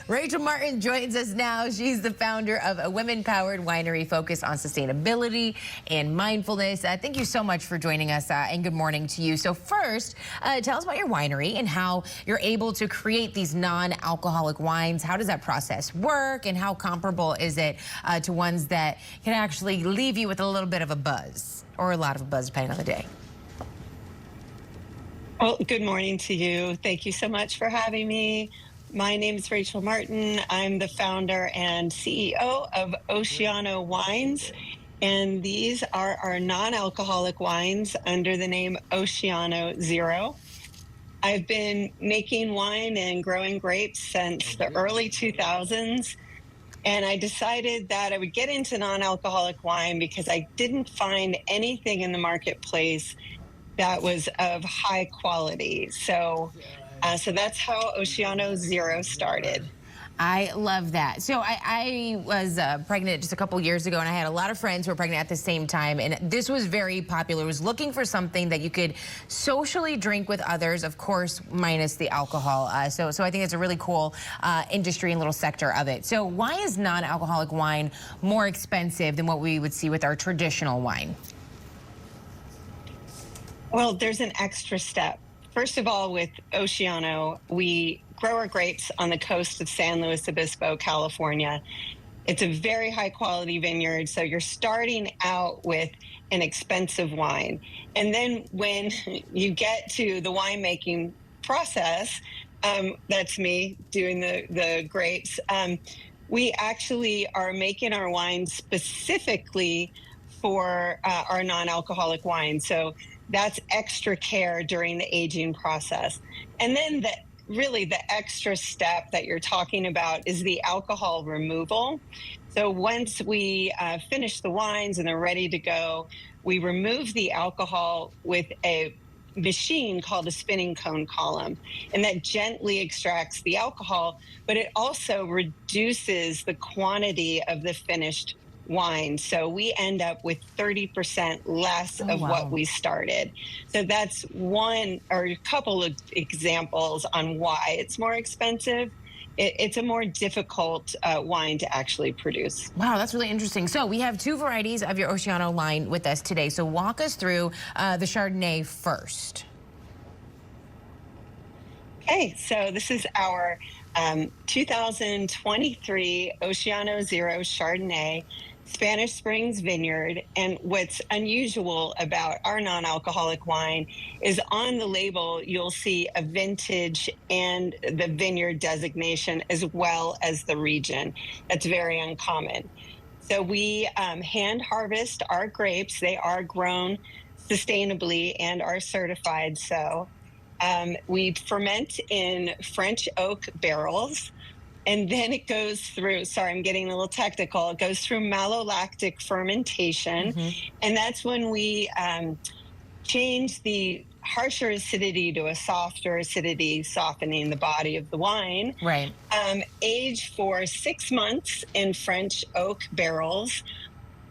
Rachel Martin joins us now. She's the founder of a women-powered winery focused on sustainability and mindfulness. Thank you so much for joining us, and good morning to you. So first, tell us about your winery and how you're able to create these non-alcoholic wines. How does that process work, and how comparable is it to ones that can actually leave you with a little bit of a buzz, or a lot of a buzz, depending on the day? Well, good morning to you. Thank you so much for having me. My name is Rachel Martin. I'm the founder and CEO of Oceano Wines, and these are our non-alcoholic wines under the name Oceano Zero. I've been making wine and growing grapes since the early 2000s, and I decided that I would get into non-alcoholic wine because I didn't find anything in the marketplace that was of high quality. So that's how Oceano Zero started. I love that. So I was pregnant just a couple years ago, and I had a lot of friends who were pregnant at the same time, and this was very popular. It was looking for something that you could socially drink with others, of course, minus the alcohol. So I think it's a really cool industry and little sector of it. So why is non-alcoholic wine more expensive than what we would see with our traditional wine? Well, there's an extra step. First of all, with Oceano, we grow our grapes on the coast of San Luis Obispo, California. It's a very high quality vineyard, so you're starting out with an expensive wine. And then when you get to the winemaking process, that's me doing the grapes, we actually are making our wine specifically for our non-alcoholic wine. So that's extra care during the aging process. And then really the extra step that you're talking about is the alcohol removal. So once we finish the wines and they're ready to go, we remove the alcohol with a machine called a spinning cone column, and that gently extracts the alcohol, but it also reduces the quantity of the finished wine. So we end up with 30% less of what we started. So that's one or a couple of examples on why it's more expensive. It's a more difficult wine to actually produce. Wow, that's really interesting. So we have two varieties of your Oceano line with us today. So walk us through the Chardonnay first. Okay, so this is our 2023 Oceano Zero Chardonnay, Spanish Springs Vineyard. And what's unusual about our non-alcoholic wine is on the label, you'll see a vintage and the vineyard designation as well as the region. That's very uncommon. So we hand harvest our grapes. They are grown sustainably and are certified so. We ferment in French oak barrels, and then it goes through, sorry, I'm getting a little technical, it goes through malolactic fermentation, and that's when we change the harsher acidity to a softer acidity, softening the body of the wine. Right. Aged for 6 months in French oak barrels,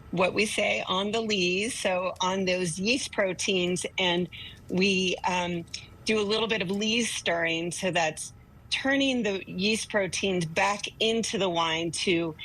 what we say on the lees, so on those yeast proteins, and we do a little bit of lees stirring, so that's turning the yeast proteins back into the wine to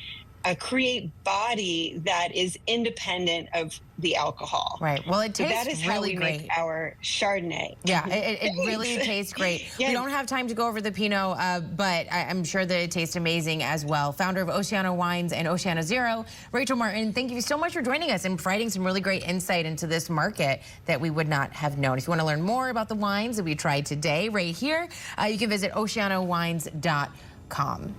create body that is independent of the alcohol. Right. Well, it tastes so that is really how we great. Make our Chardonnay. Yeah, it really tastes great. Yeah. We don't have time to go over the Pinot, but I'm sure that it tastes amazing as well. Founder of Oceano Wines and Oceano Zero, Rachel Martin, thank you so much for joining us and providing some really great insight into this market that we would not have known. If you want to learn more about the wines that we tried today right here, you can visit oceanowines.com.